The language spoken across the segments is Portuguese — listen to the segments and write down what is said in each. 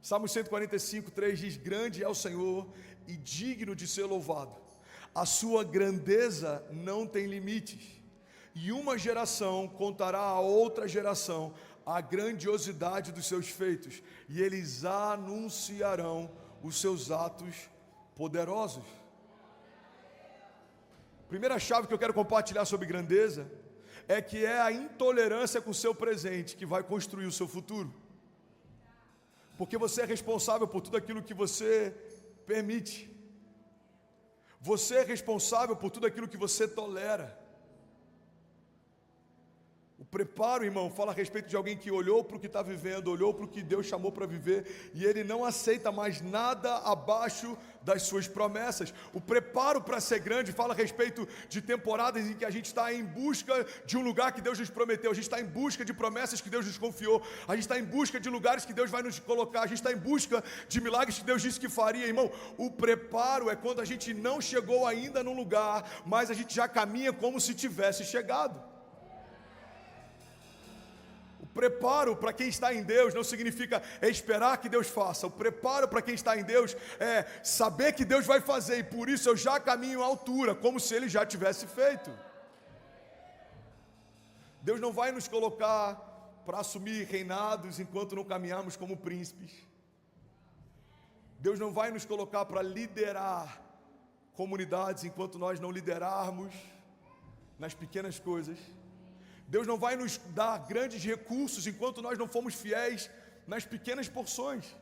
Salmo 145, 3 diz: grande é o Senhor e digno de ser louvado. A sua grandeza não tem limites. E uma geração contará a outra geração a grandiosidade dos seus feitos, e eles anunciarão os seus atos poderosos. Primeira chave que eu quero compartilhar sobre grandeza é que é a intolerância com o seu presente que vai construir o seu futuro. Porque você é responsável por tudo aquilo que você permite. Você é responsável por tudo aquilo que você tolera. O preparo, irmão, fala a respeito de alguém que olhou para o que está vivendo, olhou para o que Deus chamou para viver, e ele não aceita mais nada abaixo das suas promessas. O preparo para ser grande fala a respeito de temporadas em que a gente está em busca de um lugar que Deus nos prometeu, a gente está em busca de promessas que Deus nos confiou, a gente está em busca de lugares que Deus vai nos colocar, a gente está em busca de milagres que Deus disse que faria, irmão. O preparo é quando a gente não chegou ainda no lugar, mas a gente já caminha como se tivesse chegado. Preparo para quem está em Deus não significa esperar que Deus faça. O preparo para quem está em Deus é saber que Deus vai fazer, e por isso eu já caminho à altura, como se Ele já tivesse feito. Deus não vai nos colocar para assumir reinados enquanto não caminharmos como príncipes. Deus não vai nos colocar para liderar comunidades enquanto nós não liderarmos nas pequenas coisas. Deus não vai nos dar grandes recursos enquanto nós não formos fiéis nas pequenas porções.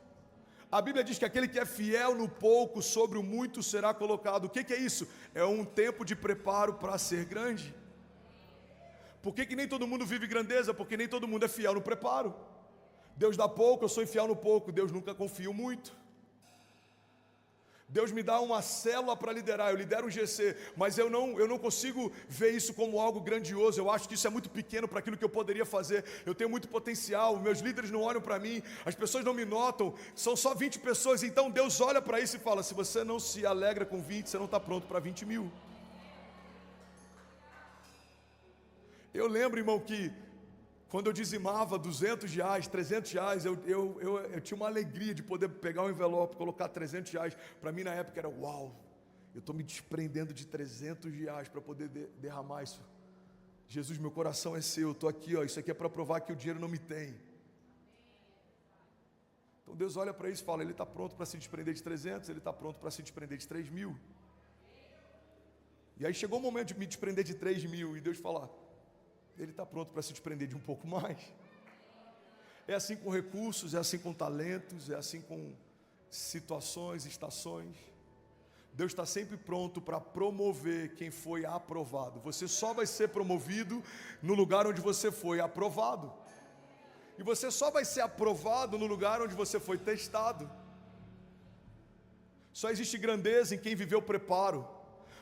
A Bíblia diz que aquele que é fiel no pouco, sobre o muito será colocado. O que é isso? É um tempo de preparo para ser grande. Por que nem todo mundo vive grandeza? Porque nem todo mundo é fiel no preparo. Deus dá pouco, eu sou infiel no pouco. Deus nunca confio muito. Deus me dá uma célula para liderar, eu lidero um GC, mas eu não consigo ver isso como algo grandioso. Eu acho que isso é muito pequeno para aquilo que eu poderia fazer. Eu tenho muito potencial, meus líderes não olham para mim, as pessoas não me notam, são só 20 pessoas. Então Deus olha para isso e fala: se você não se alegra com 20, você não está pronto para 20 mil. Eu lembro, irmão, que quando eu dizimava R$200, R$300, eu tinha uma alegria de poder pegar um envelope, colocar R$300. Para mim na época era uau, eu estou me desprendendo de R$300 para poder derramar isso. Jesus, meu coração é seu, eu estou aqui, ó, isso aqui é para provar que o dinheiro não me tem. Então Deus olha para isso e fala: ele está pronto para se desprender de 300, ele está pronto para se desprender de 3.000. E aí chegou o momento de me desprender de 3.000 e Deus fala: ele está pronto para se desprender de um pouco mais. É assim com recursos, é assim com talentos, é assim com situações, estações. Deus está sempre pronto para promover quem foi aprovado. Você só vai ser promovido no lugar onde você foi aprovado. E você só vai ser aprovado no lugar onde você foi testado. Só existe grandeza em quem viveu preparo.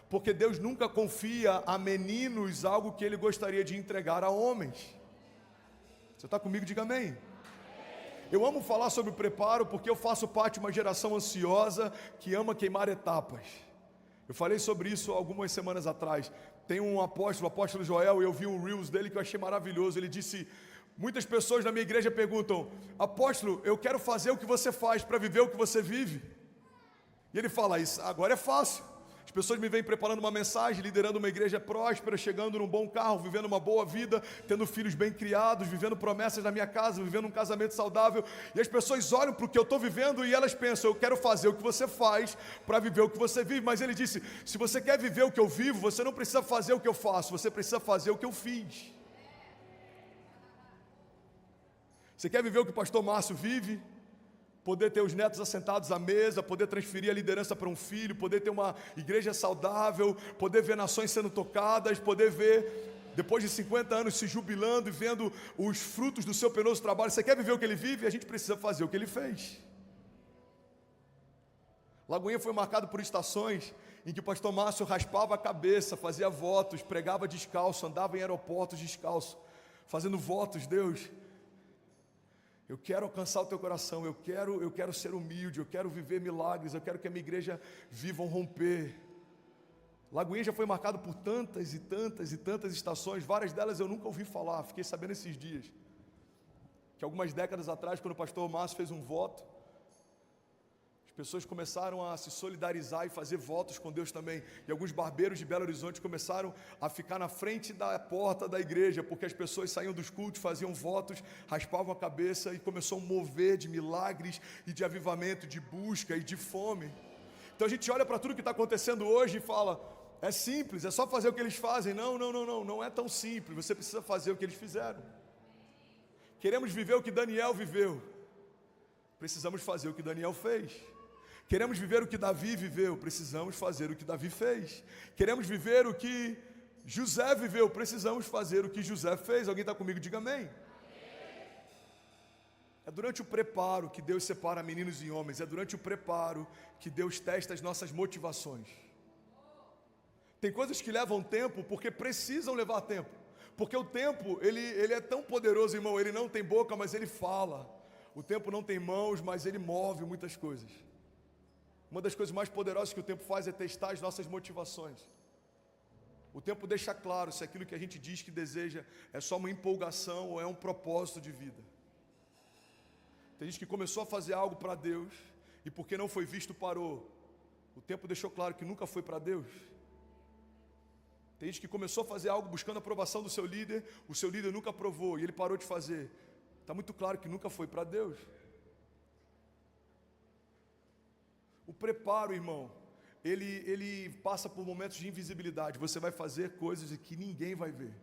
Porque Deus nunca confia a meninos algo que Ele gostaria de entregar a homens. Você está comigo? Diga amém. Eu amo falar sobre o preparo porque eu faço parte de uma geração ansiosa que ama queimar etapas. Eu falei sobre isso algumas semanas atrás. Tem um apóstolo, o apóstolo Joel, e eu vi um Reels dele que eu achei maravilhoso. Ele disse: muitas pessoas na minha igreja perguntam: apóstolo, eu quero fazer o que você faz para viver o que você vive. E ele fala: isso agora é fácil. As pessoas me vêm preparando uma mensagem, liderando uma igreja próspera, chegando num bom carro, vivendo uma boa vida, tendo filhos bem criados, vivendo promessas na minha casa, vivendo um casamento saudável. E as pessoas olham para o que eu estou vivendo e elas pensam: eu quero fazer o que você faz para viver o que você vive. Mas ele disse: se você quer viver o que eu vivo, você não precisa fazer o que eu faço, você precisa fazer o que eu fiz. Você quer viver o que o pastor Márcio vive? Poder ter os netos assentados à mesa, poder transferir a liderança para um filho, poder ter uma igreja saudável, poder ver nações sendo tocadas, poder ver, depois de 50 anos, se jubilando e vendo os frutos do seu penoso trabalho. Você quer viver o que ele vive? A gente precisa fazer o que ele fez. Lagoinha foi marcado por estações em que o pastor Márcio raspava a cabeça, fazia votos, pregava descalço, andava em aeroportos descalço, fazendo votos: Deus, eu quero alcançar o teu coração, eu quero ser humilde, eu quero viver milagres, eu quero que a minha igreja viva um romper. Lagoinha já foi marcado por tantas e tantas e tantas estações, várias delas eu nunca ouvi falar, fiquei sabendo esses dias. Que algumas décadas atrás, quando o pastor Márcio fez um voto, pessoas começaram a se solidarizar e fazer votos com Deus também. E alguns barbeiros de Belo Horizonte começaram a ficar na frente da porta da igreja, porque as pessoas saíam dos cultos, faziam votos, raspavam a cabeça, e começou a mover de milagres e de avivamento, de busca e de fome. Então a gente olha para tudo que está acontecendo hoje e fala, é simples, é só fazer o que eles fazem. Não é tão simples, você precisa fazer o que eles fizeram. Queremos viver o que Daniel viveu, precisamos fazer o que Daniel fez. Queremos viver o que Davi viveu, precisamos fazer o que Davi fez. Queremos viver o que José viveu, precisamos fazer o que José fez. Alguém está comigo? Diga amém. É durante o preparo que Deus separa meninos e homens. É durante o preparo que Deus testa as nossas motivações. Tem coisas que levam tempo porque precisam levar tempo. Porque o tempo, ele é tão poderoso, irmão. Ele não tem boca, mas ele fala. O tempo não tem mãos, mas ele move muitas coisas. Uma das coisas mais poderosas que o tempo faz é testar as nossas motivações. O tempo deixa claro se aquilo que a gente diz que deseja é só uma empolgação ou é um propósito de vida. Tem gente que começou a fazer algo para Deus e porque não foi visto parou. O tempo deixou claro que nunca foi para Deus. Tem gente que começou a fazer algo buscando a aprovação do seu líder, o seu líder nunca aprovou e ele parou de fazer. Está muito claro que nunca foi para Deus. O preparo, irmão, ele passa por momentos de invisibilidade. Você vai fazer coisas que ninguém vai ver.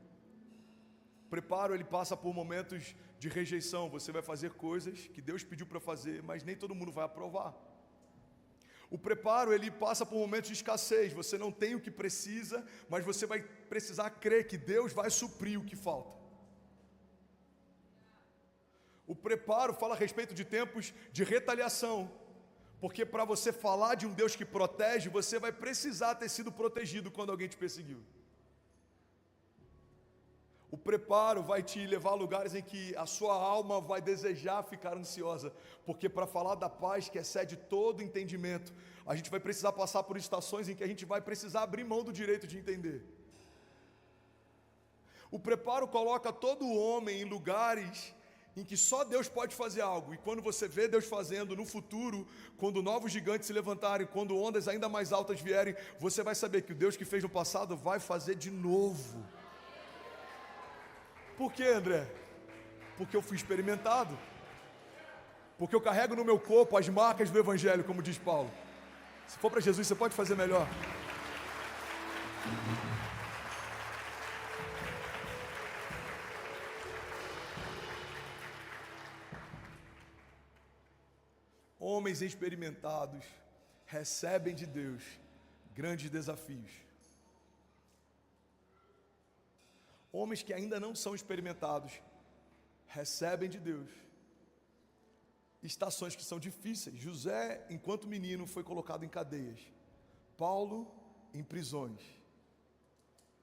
O preparo, ele passa por momentos de rejeição. Você vai fazer coisas que Deus pediu para fazer, mas nem todo mundo vai aprovar. O preparo, ele passa por momentos de escassez. Você não tem o que precisa, mas você vai precisar crer que Deus vai suprir o que falta. O preparo fala a respeito de tempos de retaliação. Porque para você falar de um Deus que protege, você vai precisar ter sido protegido quando alguém te perseguiu. O preparo vai te levar a lugares em que a sua alma vai desejar ficar ansiosa. Porque para falar da paz que excede todo entendimento, a gente vai precisar passar por estações em que a gente vai precisar abrir mão do direito de entender. O preparo coloca todo homem em lugares em que só Deus pode fazer algo. E quando você vê Deus fazendo no futuro, quando novos gigantes se levantarem, quando ondas ainda mais altas vierem, você vai saber que o Deus que fez no passado vai fazer de novo. Por quê, André? Porque eu fui experimentado. Porque eu carrego no meu corpo as marcas do Evangelho, como diz Paulo. Se for para Jesus, você pode fazer melhor. Homens experimentados recebem de Deus grandes desafios. Homens que ainda não são experimentados recebem de Deus estações que são difíceis. José, enquanto menino, foi colocado em cadeias. Paulo, em prisões.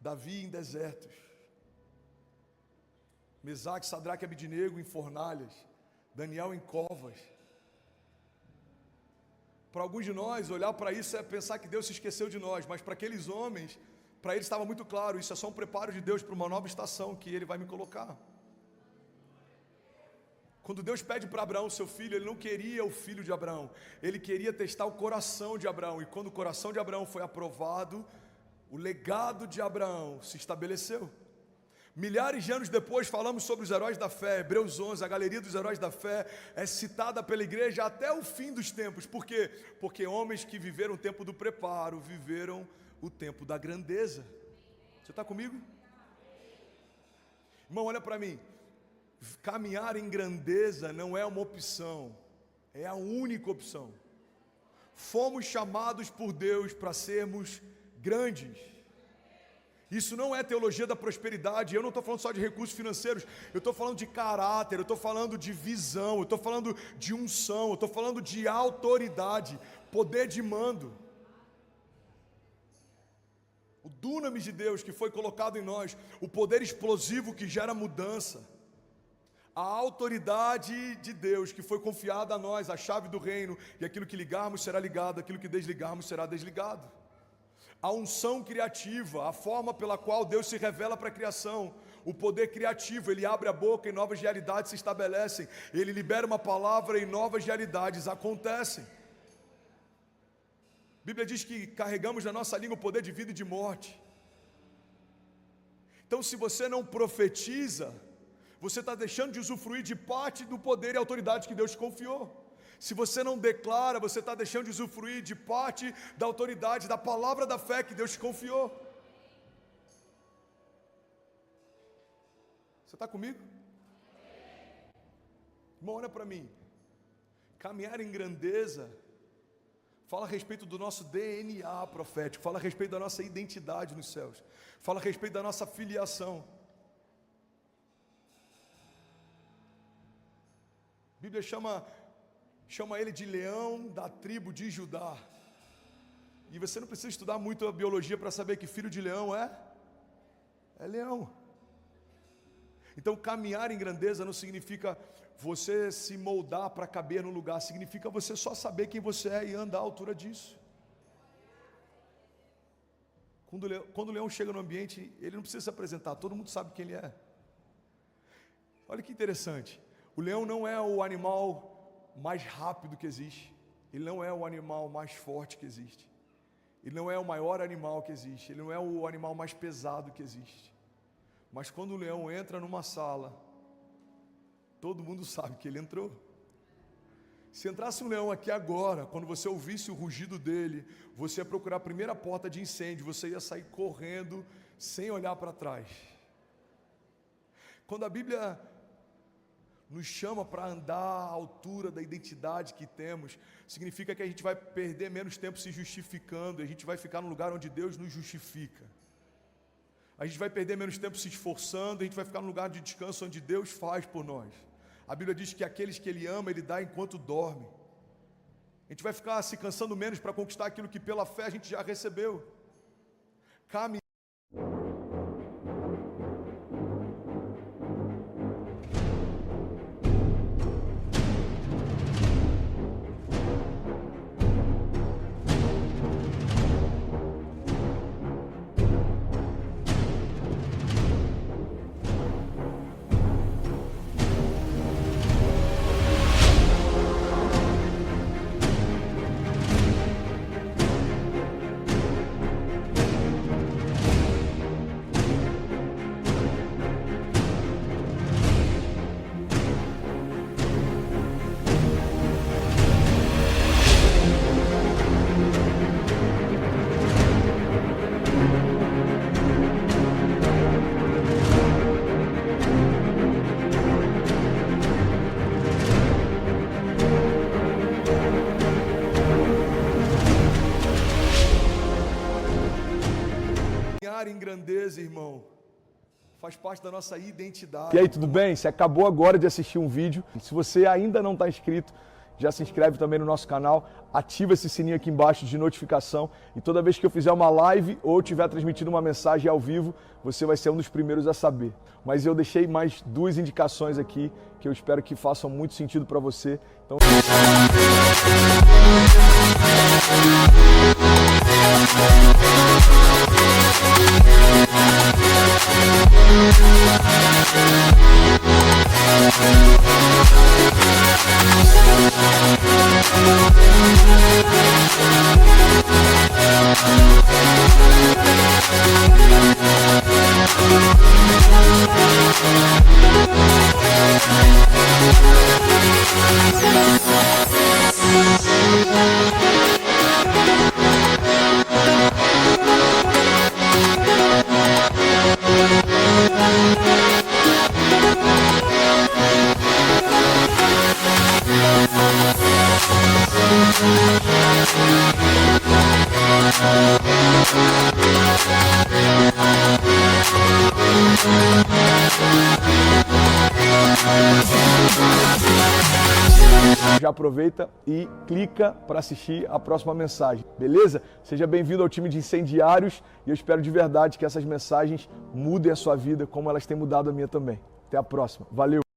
Davi, em desertos. Mesaque, Sadraque e Abednego, em fornalhas. Daniel, em covas. Para alguns de nós, olhar para isso é pensar que Deus se esqueceu de nós, mas para aqueles homens, para eles estava muito claro, isso é só um preparo de Deus para uma nova estação que Ele vai me colocar. Quando Deus pede para Abraão seu filho, Ele não queria o filho de Abraão, Ele queria testar o coração de Abraão, e quando o coração de Abraão foi aprovado, o legado de Abraão se estabeleceu. Milhares de anos depois falamos sobre os heróis da fé. Hebreus 11, a galeria dos heróis da fé é citada pela igreja até o fim dos tempos. Por quê? Porque homens que viveram o tempo do preparo, viveram o tempo da grandeza. Você está comigo? Irmão, olha para mim. Caminhar em grandeza não é uma opção, é a única opção. Fomos chamados por Deus para sermos grandes. Isso não é teologia da prosperidade. Eu não estou falando só de recursos financeiros. Eu estou falando de caráter, eu estou falando de visão, eu estou falando de unção, eu estou falando de autoridade, poder de mando. O dunamis de Deus que foi colocado em nós, o poder explosivo que gera mudança, a autoridade de Deus que foi confiada a nós, a chave do reino, e aquilo que ligarmos será ligado, aquilo que desligarmos será desligado. A unção criativa, a forma pela qual Deus se revela para a criação, o poder criativo, Ele abre a boca e novas realidades se estabelecem, Ele libera uma palavra e novas realidades acontecem. Bíblia diz que carregamos na nossa língua o poder de vida e de morte. Então, se você não profetiza, você está deixando de usufruir de parte do poder e autoridade que Deus te confiou. Se você não declara, você está deixando de usufruir de parte da autoridade, da palavra da fé que Deus te confiou. Você está comigo? Irmão, olha para mim. Caminhar em grandeza fala a respeito do nosso DNA profético, fala a respeito da nossa identidade nos céus, fala a respeito da nossa filiação. A Bíblia chama ele de leão da tribo de Judá. E você não precisa estudar muito a biologia para saber que filho de leão é leão. Então, caminhar em grandeza não significa você se moldar para caber no lugar, significa você só saber quem você é e andar à altura disso. Quando o leão chega no ambiente, ele não precisa se apresentar, todo mundo sabe quem ele é. Olha que interessante, o leão não é o animal mais rápido que existe, ele não é o animal mais forte que existe, ele não é o maior animal que existe, ele não é o animal mais pesado que existe. Mas quando o leão entra numa sala, todo mundo sabe que ele entrou. Se entrasse um leão aqui agora, quando você ouvisse o rugido dele, você ia procurar a primeira porta de incêndio, você ia sair correndo, sem olhar para trás. Quando a Bíblia nos chama para andar à altura da identidade que temos, significa que a gente vai perder menos tempo se justificando, a gente vai ficar no lugar onde Deus nos justifica. A gente vai perder menos tempo se esforçando, a gente vai ficar no lugar de descanso onde Deus faz por nós. A Bíblia diz que aqueles que Ele ama, Ele dá enquanto dorme. A gente vai ficar se cansando menos para conquistar aquilo que pela fé a gente já recebeu. Em grandeza, irmão, faz parte da nossa identidade. E aí, tudo bem? Você acabou agora de assistir um vídeo. Se você ainda não está inscrito, já se inscreve também no nosso canal, ativa esse sininho aqui embaixo de notificação e toda vez que eu fizer uma live ou estiver transmitindo uma mensagem ao vivo, você vai ser um dos primeiros a saber. Mas eu deixei mais 2 indicações aqui que eu espero que façam muito sentido para você. Então... Já aproveita e clica para assistir a próxima mensagem, beleza? Seja bem-vindo ao time de incendiários e eu espero de verdade que essas mensagens mudem a sua vida como elas têm mudado a minha também. Até a próxima. Valeu!